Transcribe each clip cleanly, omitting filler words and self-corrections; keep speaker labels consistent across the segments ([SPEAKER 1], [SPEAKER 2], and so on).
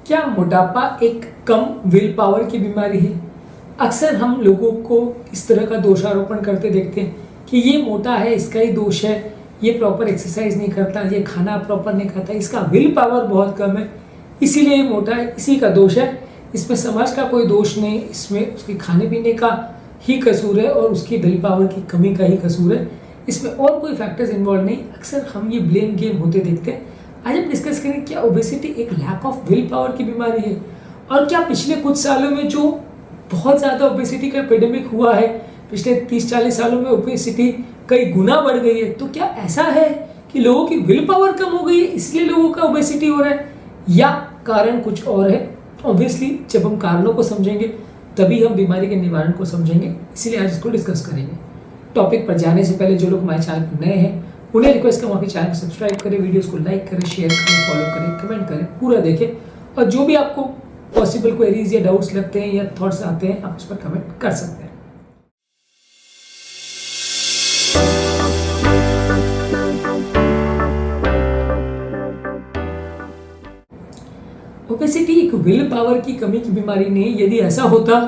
[SPEAKER 1] क्या मोटापा एक कम विल पावर की बीमारी है? अक्सर हम लोगों को इस तरह का दोषारोपण करते देखते हैं कि ये मोटा है, इसका ही दोष है, ये प्रॉपर एक्सरसाइज नहीं करता, ये खाना प्रॉपर नहीं खाता, इसका विल पावर बहुत कम है, इसीलिए ये मोटा है, इसी का दोष है। इसमें समाज का कोई दोष नहीं, इसमें उसके खाने पीने का ही कसूर है और उसकी विल पावर की कमी का ही कसूर है। इसमें और कोई फैक्टर्स इन्वॉल्व नहीं। अक्सर हम ये ब्लेम गेम होते देखते हैं। आज हम डिस्कस करेंगे क्या ओबेसिटी एक लैक ऑफ विल पावर की बीमारी है, और क्या पिछले कुछ सालों में जो बहुत ज़्यादा ओबेसिटी का एपिडेमिक हुआ है, पिछले 30-40 सालों में ओबेसिटी कई गुना बढ़ गई है, तो क्या ऐसा है कि लोगों की विल पावर कम हो गई है इसलिए लोगों का ओबेसिटी हो रहा है, या कारण कुछ और है? ऑब्वियसली जब हम कारणों को समझेंगे तभी हम बीमारी के निवारण को समझेंगे, इसीलिए आज इसको डिस्कस करेंगे। टॉपिक पर जाने से पहले जो लोग हमारे चैनल पर नए हैं उन्हें रिक्वेस्ट करूँगा कि चैनल को सब्सक्राइब करें, वीडियोस को लाइक करें, शेयर करें, फॉलो करें, कमेंट करें, पूरा देखें, और जो भी आपको पॉसिबल क्वेरीज या डाउट्स लगते हैं या थॉट्स आते हैं आप उस पर कमेंट कर सकते हैं। ओबेसिटी एक विल पावर की कमी की बीमारी नहीं। यदि ऐसा होता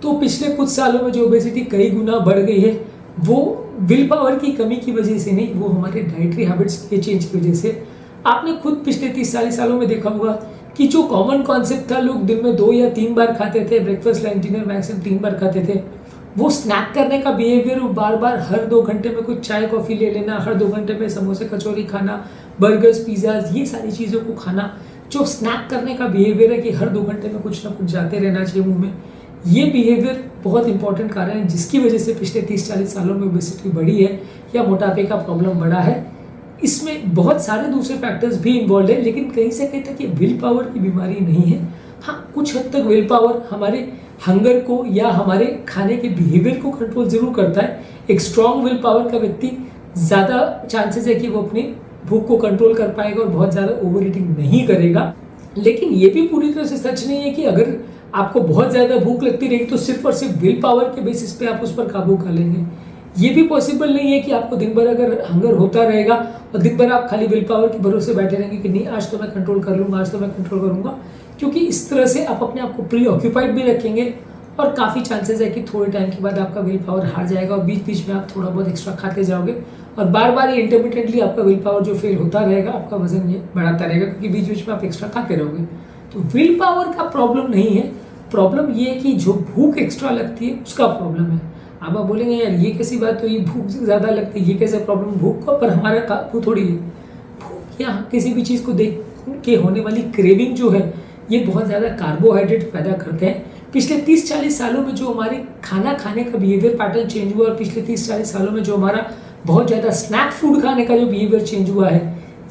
[SPEAKER 1] तो पिछले कुछ सालों में जो ओबेसिटी कई गुना बढ़ गई है वो विल पावर की कमी की वजह से नहीं, वो हमारे डाइटरी हैबिट्स के चेंज की वजह से। आपने खुद पिछले 30-40 सालों में देखा होगा कि जो कॉमन कॉन्सेप्ट था, लोग दिन में 2 या 3 बार खाते थे, ब्रेकफास्ट लंच डिनर मैक्सिमम 3 बार खाते थे, वो स्नैक करने का बिहेवियर, बार बार हर 2 घंटे में कुछ चाय कॉफ़ी ले लेना, हर 2 घंटे में समोसे कचौरी खाना, बर्गर्स पिज़्ज़ाज, ये सारी चीज़ों को खाना, जो स्नैक करने का बिहेवियर है कि हर 2 घंटे में कुछ ना कुछ जाते रहना चाहिए मुंह में, ये बिहेवियर बहुत इंपॉर्टेंट कारण है जिसकी वजह से पिछले 30-40 सालों में ओबेसिटी बढ़ी है या मोटापे का प्रॉब्लम बढ़ा है। इसमें बहुत सारे दूसरे फैक्टर्स भी इन्वॉल्व है, लेकिन कहीं से कहीं तक ये विल पावर की बीमारी नहीं है। हाँ, कुछ हद तक विल पावर हमारे हंगर को या हमारे खाने के बिहेवियर को कंट्रोल जरूर करता है। एक स्ट्रॉन्ग विल पावर का व्यक्ति ज़्यादा चांसेस है कि वो अपनी भूख को कंट्रोल कर पाएगा और बहुत ज़्यादा ओवर ईटिंग नहीं करेगा। लेकिन ये भी पूरी तरह से सच नहीं है कि अगर आपको बहुत ज़्यादा भूख लगती रहेगी तो सिर्फ और सिर्फ विल पावर के बेसिस पे आप उस पर काबू कर लेंगे। ये भी पॉसिबल नहीं है कि आपको दिन भर अगर हंगर होता रहेगा और दिन भर आप खाली विल पावर के भरोसे बैठे रहेंगे कि नहीं आज तो मैं कंट्रोल कर लूँगा, आज तो मैं कंट्रोल करूँगा, क्योंकि इस तरह से आप अपने आप को प्री ऑक्यूपाइड भी रखेंगे और काफ़ी चांसेस है कि थोड़े टाइम के बाद आपका विल पावर हार जाएगा और बीच बीच में आप थोड़ा बहुत एक्स्ट्रा खाते जाओगे और बार बार ये इंटरमिटेंटली आपका विल पावर जो फेल होता रहेगा, आपका वजन ये बढ़ाता रहेगा क्योंकि बीच बीच में आप एक्स्ट्रा खाते रहोगे। तो विल पावर का प्रॉब्लम नहीं है, प्रॉब्लम ये है कि जो भूख एक्स्ट्रा लगती है उसका प्रॉब्लम है। अब आप बोलेंगे यार ये कैसी बात, तो ये भूख ज़्यादा लगती है, ये कैसे प्रॉब्लम भूख का, पर हमारा काबू थोड़ी है। भूख या किसी भी चीज़ को देख के होने वाली क्रेविंग जो है ये बहुत ज़्यादा कार्बोहाइड्रेट पैदा करते हैं। पिछले 30-40 सालों में जो हमारे खाना खाने का बिहेवियर पैटर्न चेंज हुआ और पिछले 30-40 सालों में जो हमारा बहुत ज़्यादा स्नैक फूड खाने का जो बिहेवियर चेंज हुआ है,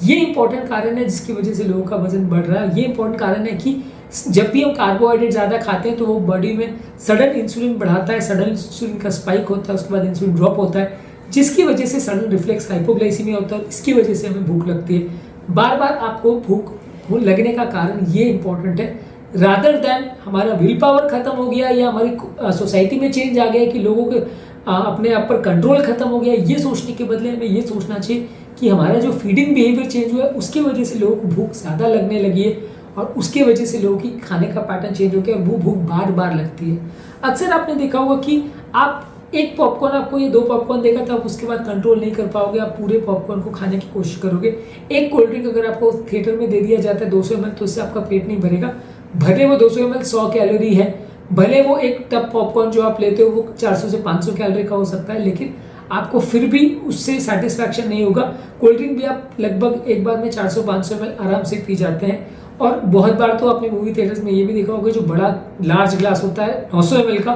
[SPEAKER 1] ये इंपॉर्टेंट कारण है जिसकी वजह से लोगों का वजन बढ़ रहा है। ये इंपॉर्टेंट कारण है कि जब भी हम कार्बोहाइड्रेट ज़्यादा खाते हैं तो वो बॉडी में सडन इंसुलिन बढ़ाता है, सडन इंसुलिन का स्पाइक होता है, उसके बाद इंसुलिन ड्रॉप होता है, जिसकी वजह से सडन रिफ्लेक्स हाइपोग्लाइसीमिया होता है। इसकी वजह से हमें भूख लगती है। बार बार आपको भूख लगने का कारण ये इंपॉर्टेंट है, रादर दैन हमारा विल पावर खत्म हो गया या हमारी सोसाइटी में चेंज आ गया कि लोगों के अपने आप पर कंट्रोल खत्म हो गया। ये सोचने के बदले हमें ये सोचना चाहिए कि हमारा जो फीडिंग बिहेवियर चेंज हुआ है उसकी वजह से लोगों को भूख ज़्यादा लगने लगी है और उसके वजह से लोगों की खाने का पैटर्न चेंज हो गया और वो भूख बार बार लगती है। अक्सर आपने देखा होगा कि आप एक पॉपकॉर्न, आपको ये 2 पॉपकॉर्न देगा तो आप उसके बाद कंट्रोल नहीं कर पाओगे, आप पूरे पॉपकॉर्न को खाने की कोशिश करोगे। एक कोल्ड ड्रिंक अगर आपको थिएटर में दे दिया जाता है 200 ml तो उससे आपका पेट नहीं भरेगा, भले वो 200 ml 100 कैलोरी है, भले वो एक टब पॉपकॉर्न जो आप लेते हो वो 400 से 500 कैलोरी का हो सकता है, लेकिन आपको फिर भी उससे सेटिस्फैक्शन नहीं होगा। कोल्ड ड्रिंक भी आप लगभग एक बार में 400-500 ml आराम से पी जाते हैं। और बहुत बार तो आपने मूवी थिएटर्स में ये भी देखा होगा जो बड़ा लार्ज ग्लास होता है 900 ml का,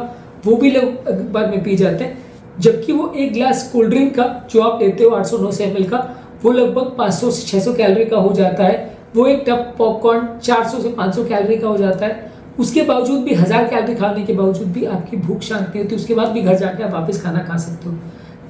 [SPEAKER 1] वो भी लोग एक बार में पी जाते हैं, जबकि वो एक ग्लास कोल्ड ड्रिंक का जो आप लेते हो 800-900 ml का, वो लगभग 500 से 600 कैलोरी का हो जाता है। वो एक टब पॉपकॉर्न 400 से 500 कैलोरी का हो जाता है। उसके बावजूद भी 1000 कैलोरी खाने के बावजूद भी आपकी भूख शांत नहीं होती, उसके बाद भी घर जाके आप वापस खाना खा सकते हो।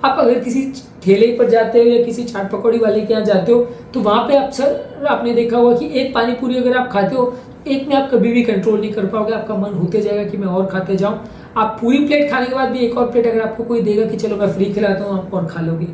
[SPEAKER 1] आप अगर किसी ठेले पर जाते हो या किसी चाट पकौड़ी वाले के यहाँ जाते हो तो वहाँ पे अक्सर आपने देखा होगा कि एक पानी पूरी अगर आप खाते हो एक में आप कभी भी कंट्रोल नहीं कर पाओगे, आपका मन होते जाएगा कि मैं और खाते जाऊँ। आप पूरी प्लेट खाने के बाद भी एक और प्लेट अगर आपको कोई देगा कि चलो मैं फ्री खिलाता हूँ आप और खा लोगे।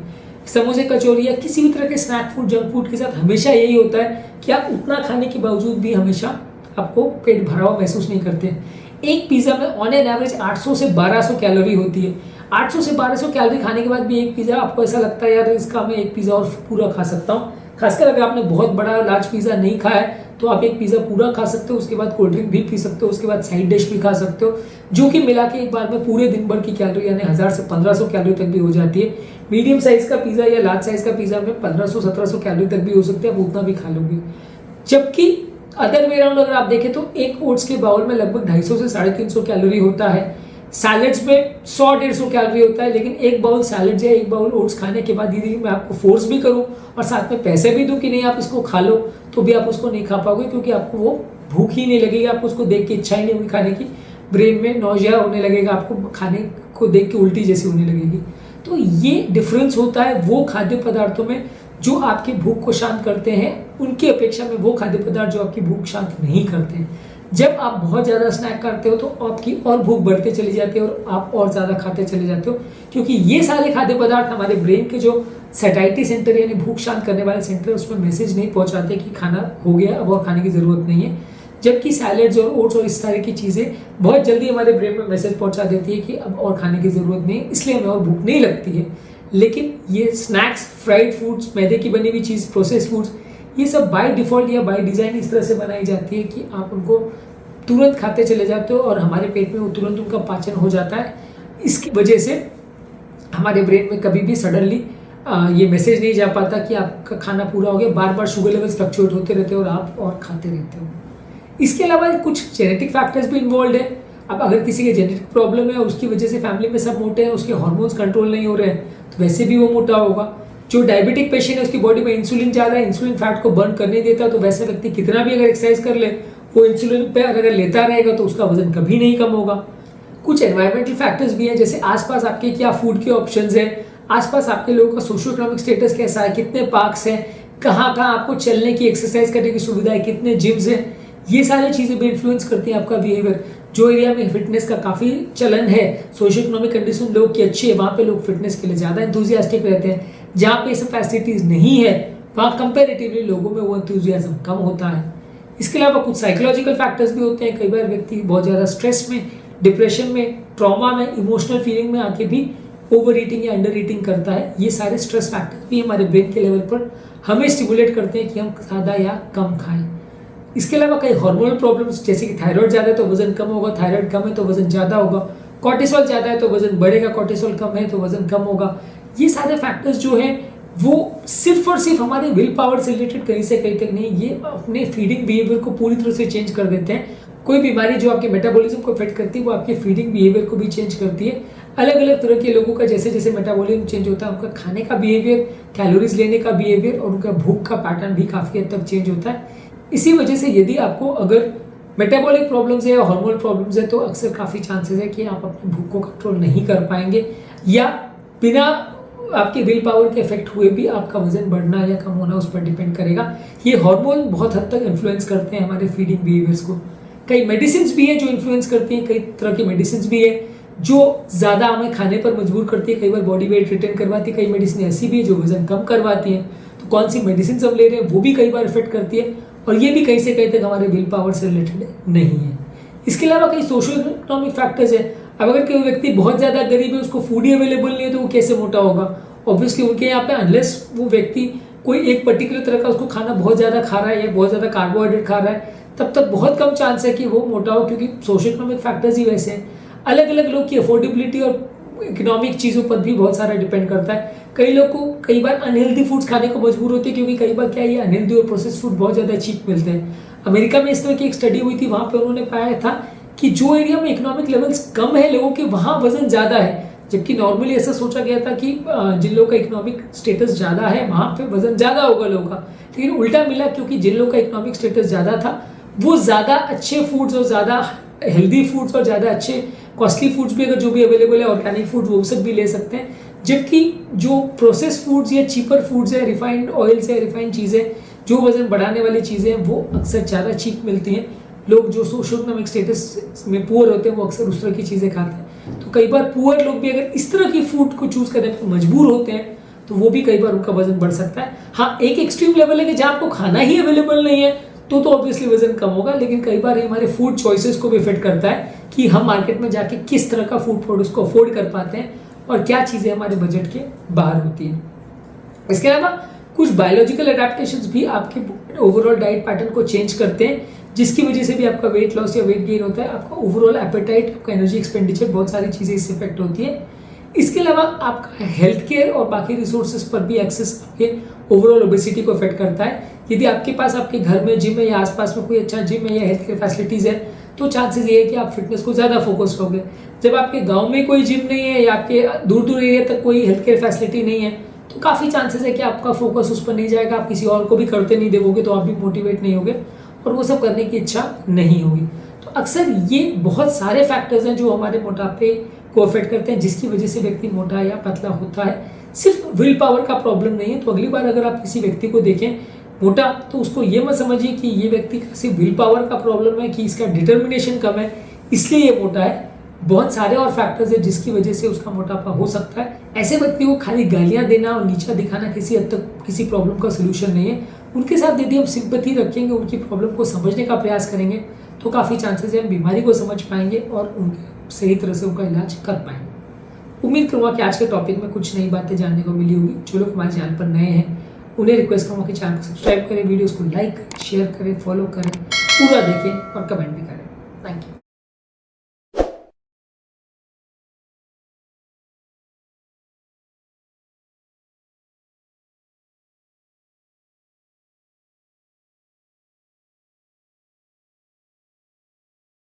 [SPEAKER 1] समोसे कचौरी या किसी भी तरह के स्नैक फूड जंक फूड के साथ हमेशा यही होता है कि आप उतना खाने के बावजूद भी हमेशा आपको पेट भरा हुआ महसूस नहीं करते हैं। एक पिज़्ज़ा में ऑन एन एवरेज 800 से 1200 कैलोरी होती है। 800 से 1200 कैलोरी खाने के बाद भी एक पिज़्ज़ा आपको ऐसा लगता है यार इसका मैं एक पिज़्ज़ा और पूरा खा सकता हूँ। खासकर अगर आपने बहुत बड़ा लार्ज पिज़्ज़ा नहीं खाया है तो आप एक पिज़्ज़ा पूरा खा सकते हो, उसके बाद कोल्ड ड्रिंक भी पी सकते हो, उसके बाद साइड डिश भी खा सकते हो, जो कि मिला के एक बार में पूरे दिन भर की कैलोरी यानी 1000 से 1500 कैलोरी तक भी हो जाती है। मीडियम साइज का पिज़्ज़ा या लार्ज साइज का पिज़्ज़ा में 1500-1700 कैलोरी तक भी हो सकते हैं, आप उतना भी खा लोगे। जबकि अदर वे राउंड अगर आप देखें तो एक ओट्स के बाउल में लगभग 250 से 350 कैलोरी होता है। सैलेड्स में 100-150 कैलोरी होता है, लेकिन एक बाउल सैलेड या एक बाउल ओट्स खाने के बाद यदि मैं आपको फोर्स भी करूं और साथ में पैसे भी दूं कि नहीं आप इसको खा लो, तो भी आप उसको नहीं खा पाओगे, क्योंकि आपको वो भूख ही नहीं लगेगी, आपको उसको देख के इच्छा ही नहीं होगी खाने की, ब्रेन में नौजिया होने लगेगा, आपको खाने को देख के उल्टी जैसी होने लगेगी। तो ये डिफरेंस होता है वो खाद्य पदार्थों में जो आपकी भूख को शांत करते हैं, उनकी अपेक्षा में वो खाद्य पदार्थ जो आपकी भूख शांत नहीं करते हैं। जब आप बहुत ज़्यादा स्नैक करते हो तो आपकी और भूख बढ़ते चली जाती है और आप और ज़्यादा खाते चले जाते हो, क्योंकि ये सारे खाद्य पदार्थ हमारे ब्रेन के जो सैटिस्फैक्टरी सेंटर यानी भूख शांत करने वाले सेंटर है उसमें मैसेज नहीं पहुंचाते कि खाना हो गया, अब और खाने की ज़रूरत नहीं है। जबकि सैलेड्स और ओट्स और इस तरह की चीज़ें बहुत जल्दी हमारे ब्रेन में मैसेज पहुंचा देती है कि अब और खाने की ज़रूरत नहीं है, इसलिए हमें और भूख नहीं लगती है। लेकिन ये स्नैक्स, फ्राइड फूड्स, मैदे की बनी हुई चीज़, प्रोसेस फूड्स, ये सब बाय डिफ़ॉल्ट या बाय डिज़ाइन इस तरह से बनाई जाती है कि आप उनको तुरंत खाते चले जाते हो और हमारे पेट में वो तुरंत उनका पाचन हो जाता है। इसकी वजह से हमारे ब्रेन में कभी भी सडनली ये मैसेज नहीं जा पाता कि आपका खाना पूरा हो गया, बार बार शुगर लेवल्स फ्लक्चुएट होते रहते हो और आप और खाते रहते हो। इसके अलावा कुछ जेनेटिक फैक्टर्स भी इन्वॉल्व है। अब अगर किसी के जेनेटिक प्रॉब्लम है, उसकी वजह से फैमिली में सब मोटे हैं, उसके हार्मोन्स कंट्रोल नहीं हो रहे हैं, तो वैसे भी वो मोटा होगा। जो डायबिटिक पेशेंट है उसकी बॉडी में इंसुलिन ज़्यादा है, इंसुलिन फैट को बर्न करने देता है, तो वैसे व्यक्ति कितना भी अगर एक्सरसाइज कर ले वो इंसुलिन पे अगर लेता रहेगा तो उसका वजन कभी नहीं कम होगा। कुछ एनवायरमेंटल फैक्टर्स भी हैं, जैसे आसपास आपके क्या फूड के ऑप्शंस हैं, आसपास आपके लोगों का सोशियो इकोनॉमिक स्टेटस कैसा है, कितने पार्क्स हैं, कहाँ कहाँ आपको चलने की, एक्सरसाइज करने की सुविधा है, कितने जिम्स हैं, ये सारी चीज़ें भी इन्फ्लुएंस करती हैं आपका बिहेवियर। जो एरिया में फिटनेस का काफ़ी चलन है, सोशियो इकोनॉमिक कंडीशन लोग की अच्छी है, वहाँ पे लोग फिटनेस के लिए ज़्यादा एंथुजियास्टिक रहते हैं। जहाँ पे ये सब फैसिलिटीज़ नहीं है वहाँ कंपेरेटिवली लोगों में वो एंथुजियाज्म कम होता है। इसके अलावा कुछ साइकोलॉजिकल फैक्टर्स भी होते हैं। कई बार व्यक्ति बहुत ज़्यादा स्ट्रेस में, डिप्रेशन में, ट्रॉमा में, इमोशनल फीलिंग में आके भी ओवर ईटिंग या अंडर ईटिंग करता है। ये सारे स्ट्रेस फैक्टर्स भी हमारे ब्रेन के लेवल पर हमें स्टिमुलेट करते हैं कि हम ज़्यादा या कम खाएं। इसके अलावा कई हार्मोनल प्रॉब्लम्स, जैसे कि थायराइड ज़्यादा है तो वजन कम होगा, थायराइड कम है तो वजन ज़्यादा होगा, कॉर्टिसोल ज़्यादा है तो वजन बढ़ेगा, कॉर्टिसोल कम है तो वजन कम होगा। ये सारे फैक्टर्स जो हैं वो सिर्फ और सिर्फ हमारे विल पावर से रिलेटेड कहीं से कहीं तक नहीं, ये अपने फीडिंग बिहेवियर को पूरी तरह से चेंज कर देते हैं। कोई बीमारी जो आपके मेटाबॉलिज्म को अफेक्ट करती है वो आपके फीडिंग बिहेवियर को भी चेंज करती है। अलग अलग तरह के लोगों का जैसे जैसे मेटाबॉलिज्म चेंज होता है, उनका खाने का बिहेवियर, कैलोरीज लेने का बिहेवियर और उनका भूख का पैटर्न भी काफ़ी हद तक चेंज होता है। इसी वजह से यदि आपको अगर मेटाबॉलिक प्रॉब्लम्स है या हार्मोनल प्रॉब्लम्स है तो अक्सर काफ़ी चांसेस है कि आप अपनी भूख को कंट्रोल नहीं कर पाएंगे, या बिना आपके विल पावर के इफेक्ट हुए भी आपका वजन बढ़ना या कम होना उस पर डिपेंड करेगा। ये हार्मोन बहुत हद तक इन्फ्लुएंस करते हैं हमारे फीडिंग बिहेवियर्स को। कई मेडिसिन भी है जो इन्फ्लुएंस करती हैं, कई तरह की मेडिसिन भी है जो ज़्यादा हमें खाने पर मजबूर करती है, कई बार बॉडी वेट रिटेन करवाती है, कई मेडिसिन ऐसी भी है जो वजन कम करवाती हैं। तो कौन सी मेडिसिन हम ले रहे हैं वो भी कई बार इफेक्ट करती है, और ये भी कहीं से कहीं तक हमारे विल पावर से रिलेटेड नहीं है। इसके अलावा कई सोशल इकोनॉमिक फैक्टर्स है। अब अगर कोई व्यक्ति बहुत ज़्यादा गरीब है, उसको फूड ही अवेलेबल नहीं है, तो वो कैसे मोटा होगा? ऑब्वियसली उनके यहाँ पे अनलेस वो व्यक्ति कोई एक पर्टिकुलर तरह का उसको खाना बहुत ज़्यादा खा रहा है या बहुत ज़्यादा कार्बोहाइड्रेट खा रहा है, तब तक बहुत कम चांस है कि वो मोटा हो, क्योंकि सोशल इकोनॉमिक फैक्टर्स ही वैसे हैं। अलग अलग लोग की अफोर्डेबिलिटी और इकोनॉमिक चीज़ों पर भी बहुत सारा डिपेंड करता है। कई लोग को कई बार अनहेल्दी फूड्स खाने को मजबूर होते हैं, क्योंकि कई बार क्या ये अनहेल्दी और प्रोसेस फूड बहुत ज़्यादा चीप मिलते हैं। अमेरिका में इस तरह की एक स्टडी हुई थी, वहाँ पर उन्होंने पाया था कि जो एरिया में इकोनॉमिक लेवल्स कम है लोगों के, वहाँ वजन ज़्यादा है, जबकि नॉर्मली ऐसा सोचा गया था कि जिन लोगों का इकोनॉमिक स्टेटस ज़्यादा है वहाँ पे वजन ज़्यादा होगा लोगों का, लेकिन उल्टा मिला, क्योंकि जिन लोगों का इकोनॉमिक स्टेटस ज़्यादा था वो ज़्यादा अच्छे फूड्स और ज़्यादा हेल्दी फूड्स और ज़्यादा अच्छे कॉस्टली फूड्स भी अगर जो भी अवेलेबल है, ऑर्गेनिक फूड, वो सब भी ले सकते हैं। जबकि जो प्रोसेस फूड्स या चीपर फूड्स है, रिफाइंड ऑयल से रिफाइंड चीज़ें, जो वजन बढ़ाने वाली चीज़ें हैं, वो अक्सर ज़्यादा चीप मिलती हैं। लोग जो सोशल इकोनॉमिक स्टेटस में पुअर होते हैं वो अक्सर उस तरह की चीज़ें खाते हैं। तो कई बार पुअर लोग भी अगर इस तरह की फूड को चूज करने पर मजबूर होते हैं तो वो भी कई बार उनका वजन बढ़ सकता है। हाँ, एक एक्सट्रीम लेवल है कि जहाँ आपको खाना ही अवेलेबल नहीं है तो ऑब्वियसली वजन कम होगा। लेकिन कई बार हमारे फूड चॉइसेस को भी इफेक्ट करता है कि हम मार्केट में जाके किस तरह का फूड प्रोडक्ट्स को अफोर्ड कर पाते हैं और क्या चीज़ें हमारे बजट के बाहर होती हैं। इसके अलावा कुछ बायोलॉजिकल अडेप्टेशंस भी आपके ओवरऑल डाइट पैटर्न को चेंज करते हैं, जिसकी वजह से भी आपका वेट लॉस या वेट गेन होता है। आपका ओवरऑल एपेटाइट, आपका एनर्जी एक्सपेंडिचर, बहुत सारी चीज़ें इससे इफेक्ट होती है। इसके अलावा आपका हेल्थ केयर और बाकी रिसोर्सेज पर भी एक्सेस आपके ओवरऑल ओबेसिटी को इफेक्ट करता है। यदि आपके पास आपके घर में जिम है या आसपास में कोई अच्छा जिम है या हेल्थ केयर फैसिलिटीज़ है, तो चांसेस ये है कि आप फिटनेस को ज़्यादा फोकस करोगे। जब आपके गांव में कोई जिम नहीं है या आपके दूर दूर एरिया तक कोई हेल्थ केयर फैसिलिटी नहीं है, तो काफ़ी चांसेस है कि आपका फोकस उस पर नहीं जाएगा, आप किसी और को भी करते नहीं देखोगे, तो आप भी मोटिवेट नहीं होगे और वो सब करने की इच्छा नहीं होगी। तो अक्सर ये बहुत सारे फैक्टर्स हैं जो हमारे मोटापे को अफेक्ट करते हैं, जिसकी वजह से व्यक्ति मोटा या पतला होता है। सिर्फ विल पावर का प्रॉब्लम नहीं है। तो अगली बार अगर आप किसी व्यक्ति को देखें मोटा, तो उसको ये मत समझिए कि ये व्यक्ति का सिर्फ विल पावर का प्रॉब्लम है, कि इसका डिटर्मिनेशन कम है इसलिए ये मोटा है। बहुत सारे और फैक्टर्स है जिसकी वजह से उसका मोटापा हो सकता है। ऐसे व्यक्ति को खाली गालियां देना और नीचा दिखाना किसी हद तक किसी प्रॉब्लम का सोल्यूशन नहीं है। उनके साथ यदि हम सिंपैथी रखेंगे, उनकी प्रॉब्लम को समझने का प्रयास करेंगे, तो काफ़ी चांसेस है हम बीमारी को समझ पाएंगे और उनके सही तरह से उनका इलाज कर पाएंगे। उम्मीद करूँगा कि आज के टॉपिक में कुछ नई बातें जानने को मिली होगी। जो लोग हमारे चैनल पर नए हैं उन्हें रिक्वेस्ट करूँगा कि चैनल को सब्सक्राइब करें, वीडियोज़ को लाइक करें, शेयर करें, फॉलो करें, पूरा देखें और कमेंट भी करें।